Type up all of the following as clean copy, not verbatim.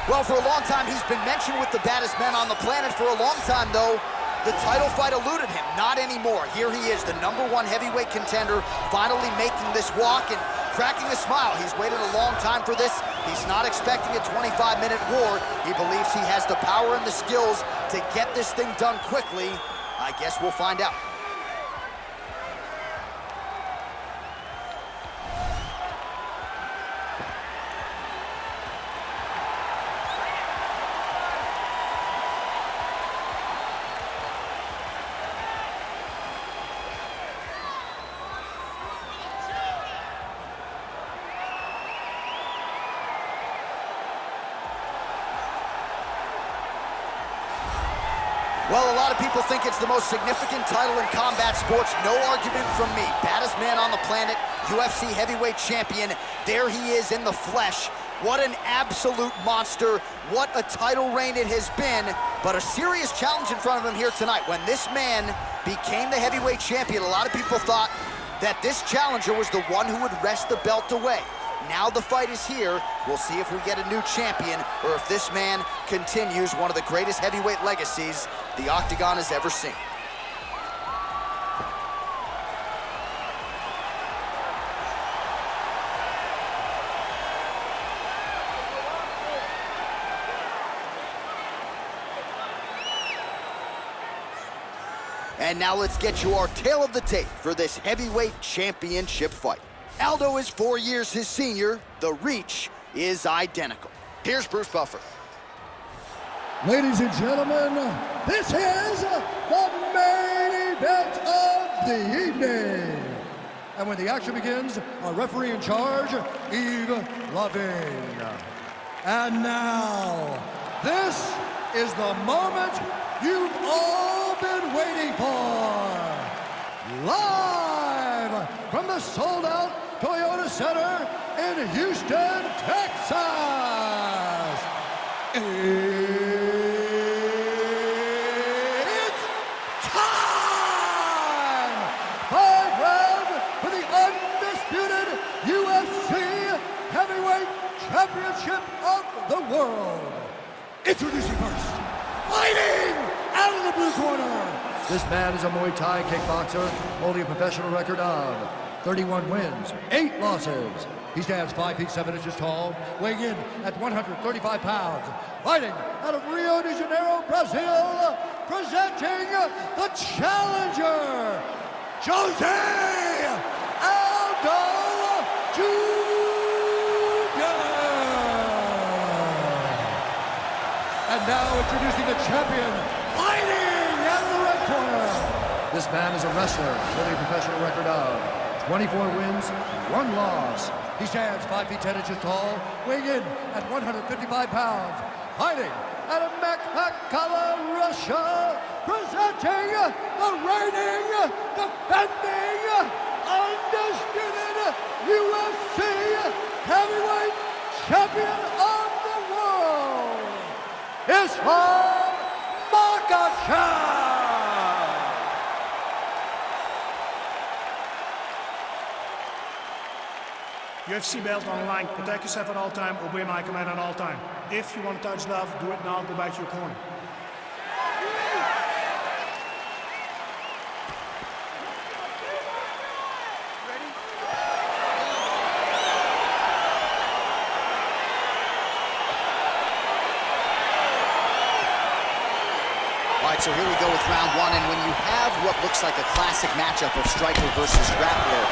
Well, for a long time, he's been mentioned with the baddest men on the planet. For a long time, though, the title fight eluded him. Not anymore. Here he is, the #1 heavyweight contender, finally making this walk and cracking a smile. He's waited a long time for this. He's not expecting a 25-minute war. He believes he has the power and the skills to get this thing done quickly. I guess we'll find out. Well, a lot of people think it's the most significant title in combat sports. No argument from me. Baddest man on the planet, UFC heavyweight champion. There he is in the flesh. What an absolute monster. What a title reign it has been. But a serious challenge in front of him here tonight. When this man became the heavyweight champion, a lot of people thought that this challenger was the one who would wrest the belt away. Now the fight is here. We'll see if we get a new champion or if this man continues one of the greatest heavyweight legacies the Octagon has ever seen. And now let's get you our tale of the tape for this heavyweight championship fight. Aldo is 4 years his senior. The reach is identical. Here's Bruce Buffer. Ladies and gentlemen, this is the main event of the evening. And when the action begins, our referee in charge, Yves Lavigne. And now, this is the moment you've all been waiting for. Live from the sold-out Toyota Center in Houston, Texas. It's time! 5 rounds for the undisputed UFC Heavyweight Championship of the world. Introducing first, fighting out of the blue corner. This man is a Muay Thai kickboxer holding a professional record of 31 wins, 8 losses. He stands 5 feet 7 inches tall, weighing in at 135 pounds. Fighting out of Rio de Janeiro, Brazil, presenting the challenger, Jose Aldo Jr. And now introducing the champion, fighting out of the red corner. This man is a wrestler with a professional record of 24 wins, 1 loss. He stands 5 feet 10 inches tall, weighing in at 155 pounds. Fighting out of Makhachev, Russia, presenting the reigning, defending, undisputed UFC heavyweight champion of the world, Islam Makhachev. UFC belt online. Protect yourself at all time. Obey my command at all time. If you want to touch love, do it now. Go back to your corner. All right, so here we go with round 1, and when you have what looks like a classic matchup of striker versus grappler,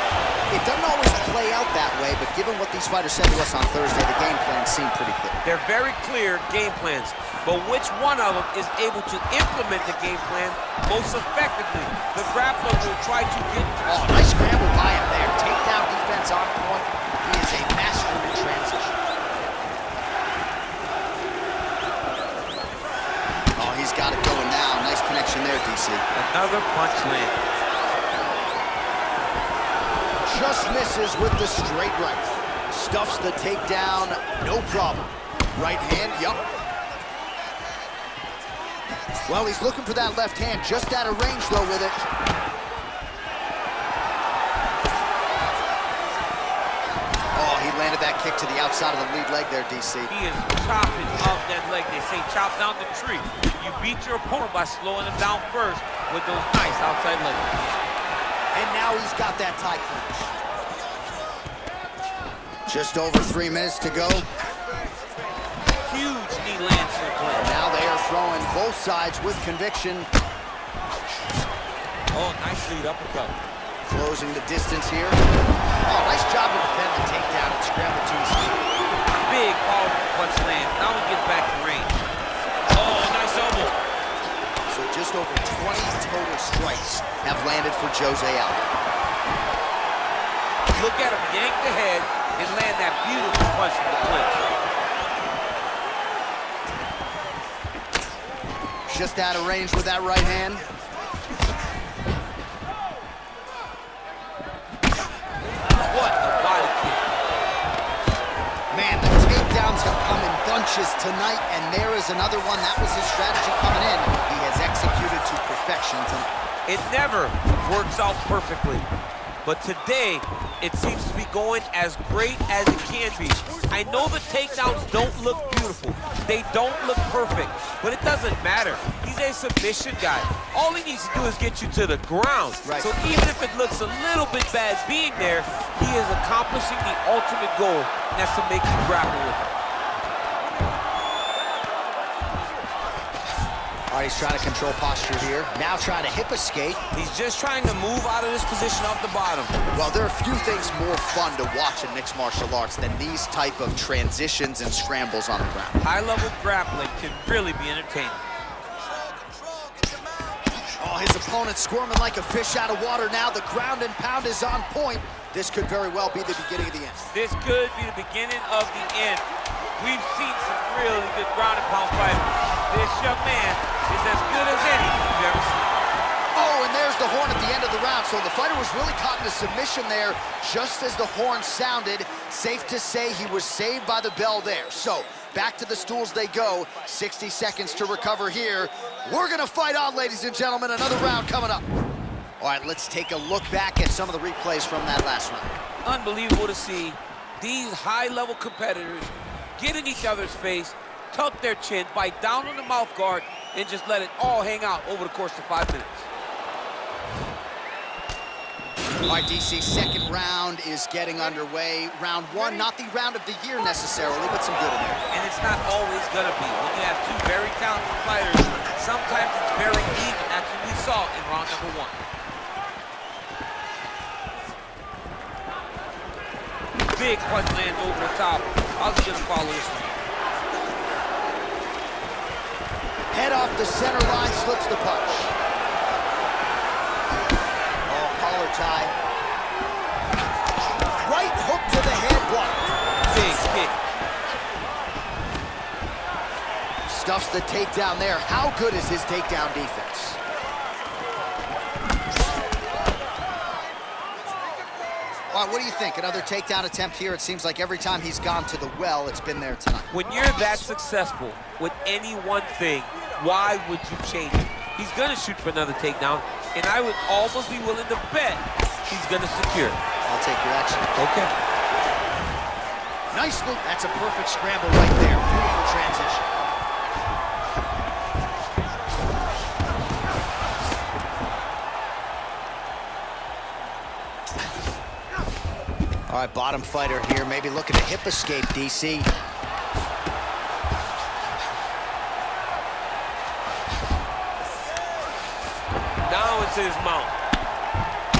it doesn't always play out that way, but given what these fighters said to us on Thursday, the game plan seemed pretty clear. They're very clear game plans, but which one of them is able to implement the game plan most effectively? The grappler will try to get... Oh, nice scramble by him there. Takedown defense on point. He is a master in transition. Oh, he's got it going now. Nice connection there, DC. Another punch lands. Just misses with the straight right. Stuffs the takedown, no problem. Right hand, yup. Well, he's looking for that left hand, just out of range, though, with it. Oh, he landed that that kick to the outside of the lead leg there, DC. He is chopping up that leg. They say chop down the tree. You beat your opponent by slowing him down first with those nice outside legs. And now he's got that tie clinch. Just over 3 minutes to go. Huge knee lands for the clinch. Now they are throwing both sides with conviction. Oh, nice lead uppercut. Closing the distance here. Oh, nice job to defend the takedown and scramble to his feet. Big powerful punch land. Now he gets back to range. Oh, nice elbow. So just over 20 total strikes have landed for Jose Aldo. Look at him yank the head and land that beautiful punch from the clinch. Just out of range with that right hand. What a body kick. Man, the takedowns have come in bunches tonight, and there is another one. That was his strategy coming in. He has executed to perfection tonight. It never works out perfectly, but today it seems to be going as great as it can be. I know the takedowns don't look beautiful. They don't look perfect, but it doesn't matter. He's a submission guy. All he needs to do is get you to the ground. Right. So even if it looks a little bit bad being there, he is accomplishing the ultimate goal, and that's to make you grapple with him. All right, he's trying to control posture here. Now trying to hip escape. He's just trying to move out of this position off the bottom. Well, there are few things more fun to watch in mixed martial arts than these type of transitions and scrambles on the ground. High-level grappling can really be entertaining. Oh, his opponent squirming like a fish out of water now. The ground and pound is on point. This could very well be the beginning of the end. This could be the beginning of the end. We've seen some really good ground and pound fighting. This young man is as good as any you've ever seen. Oh, and there's the horn at the end of the round. So the fighter was really caught in a submission there just as the horn sounded. Safe to say he was saved by the bell there. So back to the stools they go. 60 seconds to recover here. We're gonna fight on, ladies and gentlemen. Another round coming up. All right, let's take a look back at some of the replays from that last round. Unbelievable to see these high-level competitors get in each other's face, tuck their chin, bite down on the mouth guard, and just let it all hang out over the course of 5 minutes. All right, DC, second round is getting underway. Round one, not the round of the year necessarily, but some good in there. And it's not always gonna be. When you have two very talented fighters, sometimes it's very even. That's what we saw in round number one. Big punch lands over the top. How's he gonna follow this one? Head off the center line, slips the punch. Oh, collar tie. Right hook to the head, blocked. Big kick. Stuffs the takedown there. How good is his takedown defense? All right, what do you think? Another takedown attempt here. It seems like every time he's gone to the well, it's been there tonight. When you're that successful with any one thing, why would you change it? He's gonna shoot for another takedown, and I would almost be willing to bet he's gonna secure it. I'll take your action. Okay. Nice move. That's a perfect scramble right there. Beautiful transition. All right, bottom fighter here, maybe looking to hip escape, DC. Now it's his mount.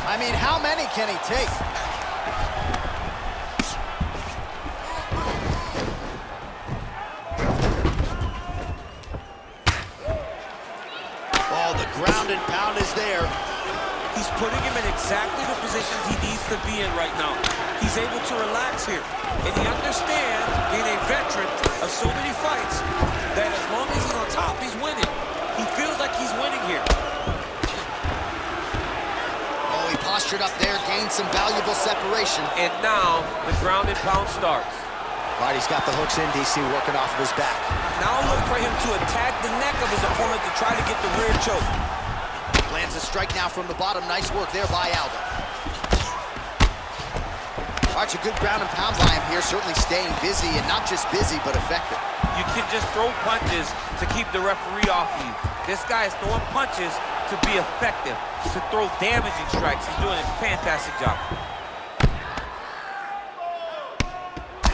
I mean, how many can he take? Oh, the ground and pound is there. He's putting him in exactly the positions he needs to be in right now. He's able to relax here. And he understands, being a veteran of so many fights, that as long as he's on top, he's winning. He feels like he's winning here. Oh, he postured up there, gained some valuable separation. And now, the ground and pound starts. All right, he's got the hooks in, DC, working off of his back. Now look for him to attack the neck of his opponent to try to get the rear choke. Lands a strike now from the bottom. Nice work there by Aldo. All right, so good ground and pound by him here, certainly staying busy, and not just busy, but effective. You can just throw punches to keep the referee off you. This guy is throwing punches to be effective, to throw damaging strikes. He's doing a fantastic job.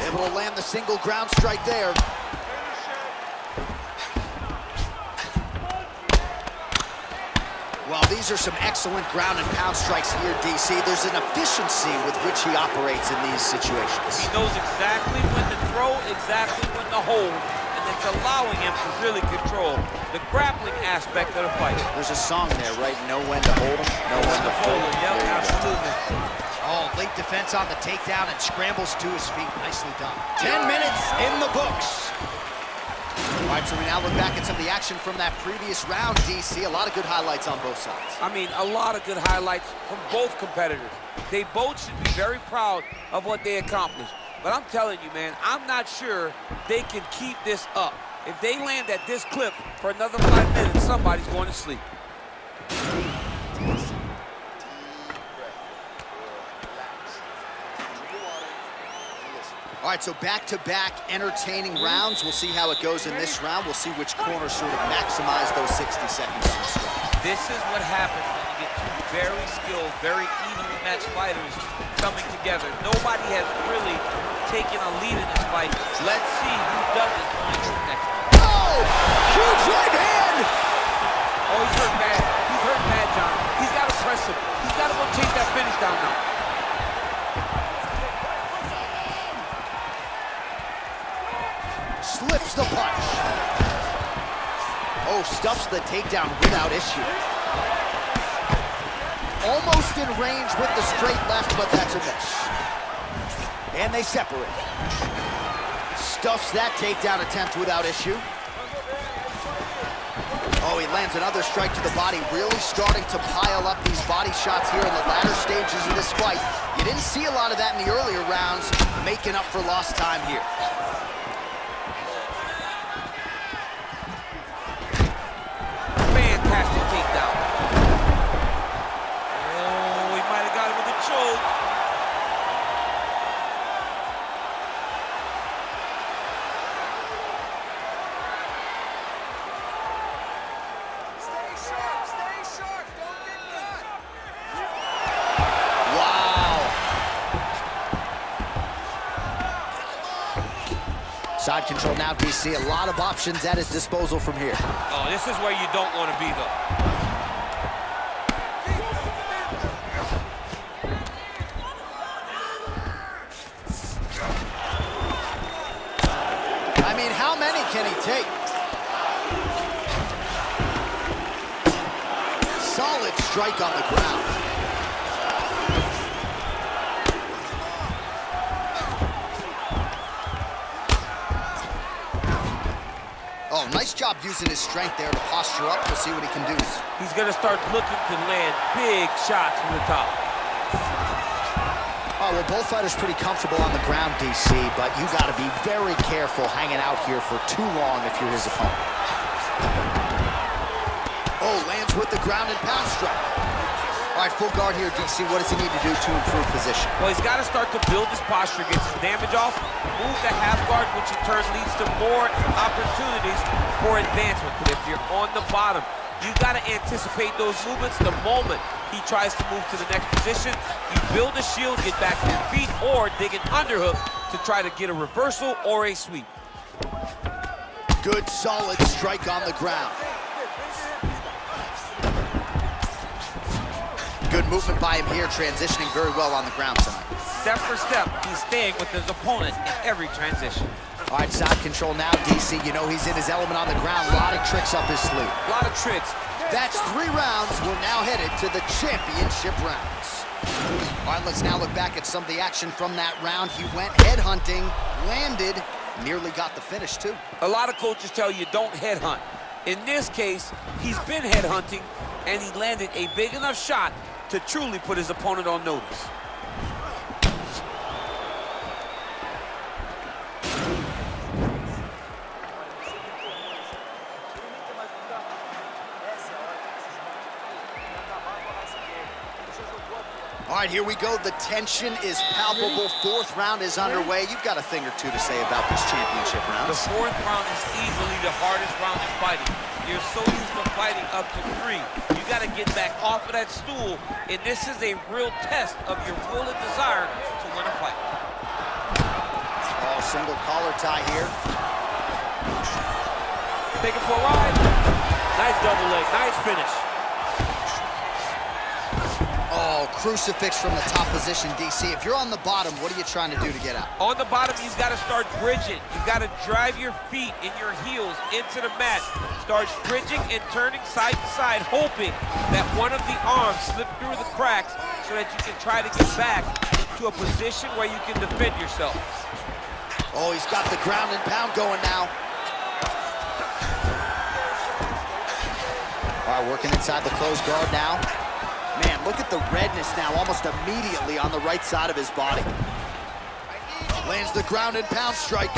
Able to land the single ground strike there. Well, these are some excellent ground and pound strikes here, DC. There's an efficiency with which he operates in these situations. He knows exactly when to throw, exactly when to hold, and it's allowing him to really control the grappling aspect of the fight. There's a song there, right? Know when to hold him, know when to fold him. Yep, absolutely. Oh, late defense on the takedown and scrambles to his feet. Nicely done. 10 minutes in the books. All right, so we now look back at some of the action from that previous round, DC. A lot of good highlights on both sides. I mean, a lot of good highlights from both competitors. They both should be very proud of what they accomplished. But I'm telling you, man, I'm not sure they can keep this up. If they land at this clip for another 5 minutes, somebody's going to sleep. All right, so back-to-back entertaining rounds. We'll see how it goes in this round. We'll see which corner sort of maximize those 60 seconds on the strike. This is what happens when you get two very skilled, very evenly matched fighters coming together. Nobody has really taken a lead in this fight. Let's see who does it next. Oh! Huge right hand! Oh, he's hurt bad. He's hurt bad, John. He's got to press him. He's got to go chase that finish down now. Slips the punch. Oh, stuffs the takedown without issue. Almost in range with the straight left, but that's a miss. And they separate. Stuffs that takedown attempt without issue. Oh, he lands another strike to the body, really starting to pile up these body shots here in the latter stages of this fight. You didn't see a lot of that in the earlier rounds, making up for lost time here. Fantastic takedown. Oh, he might have got him with a choke. Stay sharp, don't get cut. Wow. Side control now, DC. A lot of options at his disposal from here. Oh, this is where you don't want to be, though. I mean, how many can he take? Solid strike on the ground. Oh, nice job using his strength there to posture up. We'll see what he can do. He's going to start looking to land big shots from the top. Oh, well, both fighters pretty comfortable on the ground, DC, but you got to be very careful hanging out here for too long if you're his opponent. Oh, lands with the ground and pound strike. All right, full guard here, DC. What does he need to do to improve position? Well, he's got to start to build his posture, get some damage off, move the half guard, which in turn leads to more opportunities for advancement. But if you're on the bottom, you got to anticipate those movements the moment he tries to move to the next position. You build a shield, get back to your feet, or dig an underhook to try to get a reversal or a sweep. Good, solid strike on the ground. Good movement by him here, transitioning very well on the ground tonight. Step for step, he's staying with his opponent in every transition. All right, side control now, DC. You know he's in his element on the ground. A lot of tricks up his sleeve. A lot of tricks. That's 3 rounds. We're now headed to the championship rounds. All right, let's now look back at some of the action from that round. He went headhunting, landed, nearly got the finish, too. A lot of coaches tell you don't headhunt. In this case, he's been headhunting, and he landed a big enough shot to truly put his opponent on notice. All right, here we go. The tension is palpable. Fourth round is underway. You've got a thing or two to say about this championship round. The fourth round is easily the hardest round in fighting. You're so used to fighting up to 3. You got to get back off of that stool, and this is a real test of your will and desire to win a fight. Oh, single collar tie here. Take it for a ride. Nice double leg, nice finish. Oh, crucifix from the top position, DC. If you're on the bottom, what are you trying to do to get out? On the bottom, you've got to start bridging. You've got to drive your feet and your heels into the mat. Start bridging and turning side to side, hoping that one of the arms slip through the cracks so that you can try to get back to a position where you can defend yourself. Oh, he's got the ground and pound going now. All right, working inside the closed guard now. Man, look at the redness now, almost immediately on the right side of his body. Lands the ground and pound strike.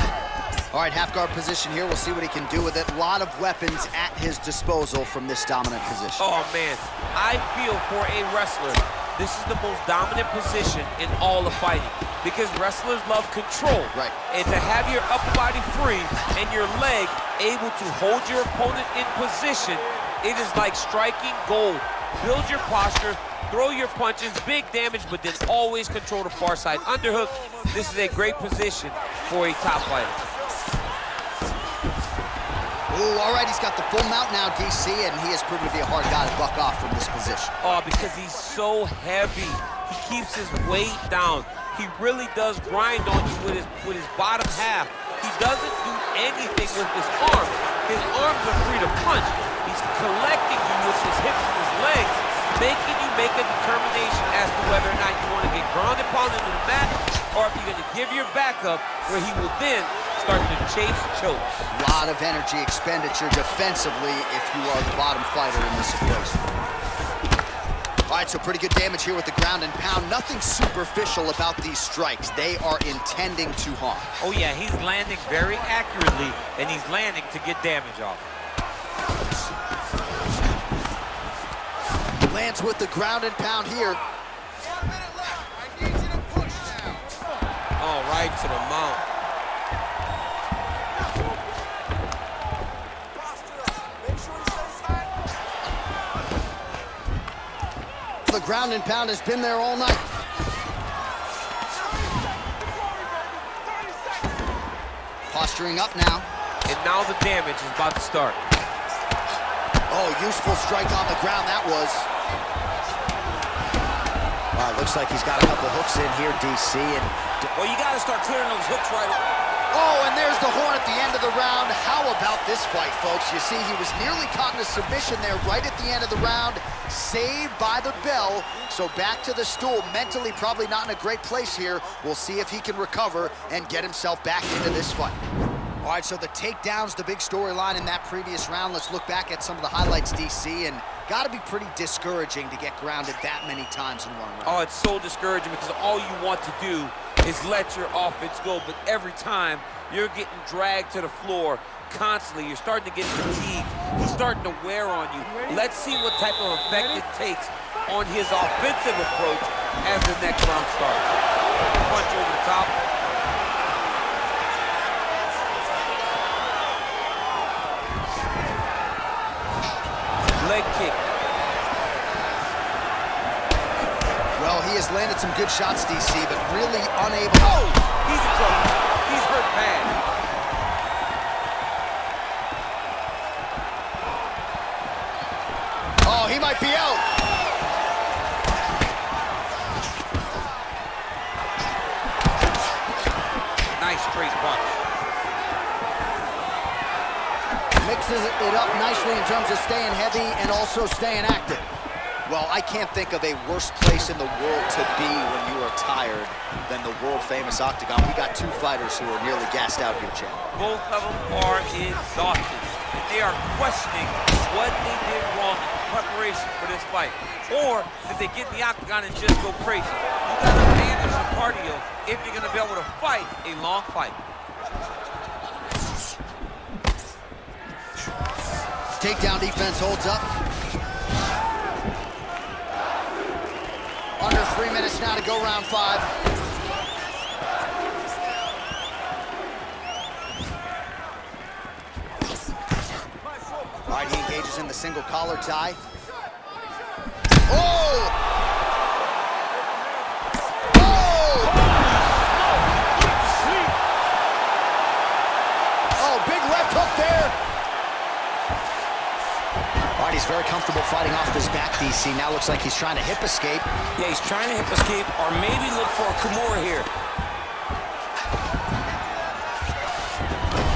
All right, half guard position here. We'll see what he can do with it. A lot of weapons at his disposal from this dominant position. Oh, man, I feel for a wrestler, this is the most dominant position in all of fighting because wrestlers love control. Right. And to have your upper body free and your leg able to hold your opponent in position, it is like striking gold. Build your posture, throw your punches, big damage, but then always control the far side underhook. This is a great position for a top fighter. Ooh, all right, he's got the full mount now, DC, and he has proven to be a hard guy to buck off from this position. Oh, because he's so heavy. He keeps his weight down. He really does grind on you with his bottom half. He doesn't do anything with his arms. His arms are free to punch. He's collecting you with his hips and his legs, making you make a determination as to whether or not you want to get ground and pounded into the mat, or if you're going to give your back up, where he will then start to chase chokes. A lot of energy expenditure defensively if you are the bottom fighter in this equation. All right, so pretty good damage here with the ground and pound. Nothing superficial about these strikes. They are intending to harm. Oh yeah, he's landing very accurately, and he's landing to get damage off. Lands with the ground and pound here. 1 minute left. I need you to push now. Oh, right to the mount. Make sure he stays high. The ground and pound has been there all night. Posturing up now. And now the damage is about to start. Oh, useful strike on the ground that was. Looks like he's got a couple hooks in here, DC. And Well, you got to start clearing those hooks right away. oh, and there's the horn at the end of the round. How about this fight, folks? You see, he was nearly caught in a submission there right at the end of the round. Saved by the bell. So back to the stool. Mentally probably not in a great place here. We'll see if he can recover and get himself back into this fight. All right, so the takedown's the big storyline in that previous round. Let's look back at some of the highlights, DC, and got to be pretty discouraging to get grounded that many times in one round. Oh, it's so discouraging because all you want to do is let your offense go, but every time you're getting dragged to the floor constantly. You're starting to get fatigued. He's starting to wear on you. Let's see what type of effect it takes on his offensive approach as the next round starts. Punch over the top. Leg kick. Well, he has landed some good shots, DC, but really unable. Oh, he's in trouble. He's hurt bad. Oh, he might be out. Nice straight punch. Mixes it up nicely in terms of staying heavy and also staying active. Well, I can't think of a worse place in the world to be when you are tired than the world-famous Octagon. We got two fighters who are nearly gassed out here, Chad. Both of them are exhausted. They are questioning what they did wrong in preparation for this fight. Or did they get in the Octagon and just go crazy? You gotta manage your cardio if you're gonna be able to fight a long fight. Takedown defense holds up. Under 3 minutes now to go, round 5. All right, he engages in the single collar tie. Oh! Oh, big left hook there. All right, he's very comfortable fighting off his back, DC. Now looks like he's trying to hip escape. Yeah, he's trying to hip escape or maybe look for a Kimura here.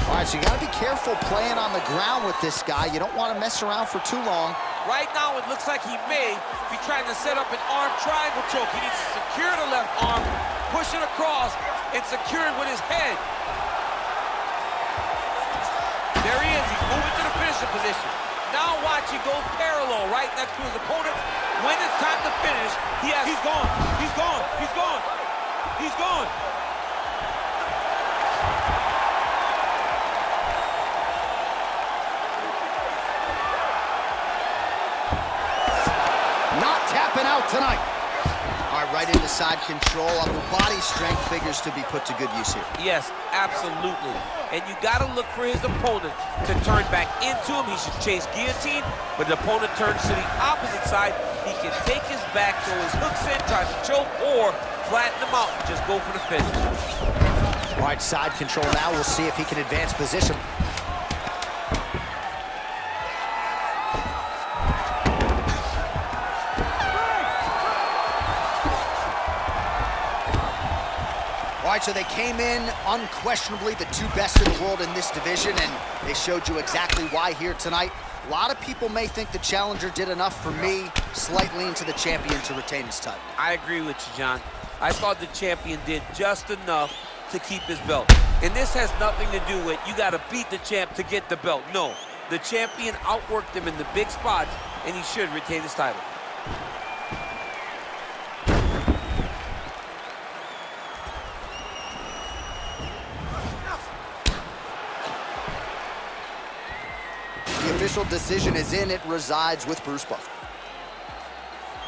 All right, so you got to be careful playing on the ground with this guy. You don't want to mess around for too long. Right now, it looks like he may be trying to set up an arm triangle choke. He needs to secure the left arm, push it across, and secure it with his head. There he is. He's moving to the finishing position. Now watch, he goes parallel right next to his opponent. When it's time to finish, he's gone. He's gone. He's gone. He's gone. Not tapping out tonight. All right, right into side control. Upper body strength figures to be put to good use here. Yes, absolutely. And you got to look for his opponent to turn back into him. He should chase guillotine, but the opponent turns to the opposite side. He can take his back, throw his hooks in, try to choke, or flatten him out and just go for the finish. All right, side control now. We'll see if he can advance position. All right, so they came in unquestionably the two best in the world in this division, and they showed you exactly why here tonight. A lot of people may think the challenger did enough. For me, slight lean to the champion to retain his title. I agree with you, John. I thought the champion did just enough to keep his belt. And this has nothing to do with you got to beat the champ to get the belt. No, the champion outworked him in the big spots, and he should retain his title. The official decision is in. It resides with Bruce Buffer.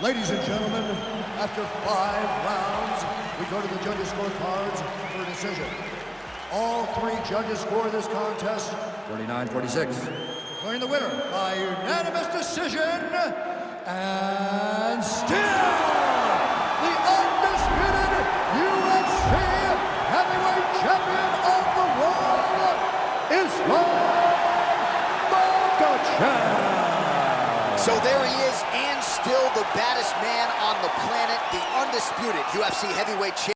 Ladies and gentlemen, after 5 rounds, we go to the judges' scorecards for a decision. All 3 judges score this contest 49-46. Declaring the winner by unanimous decision, and still the undisputed UFC heavyweight champion of the world is Makhachev. So there he is, and still the baddest man on the planet, the undisputed UFC heavyweight champion.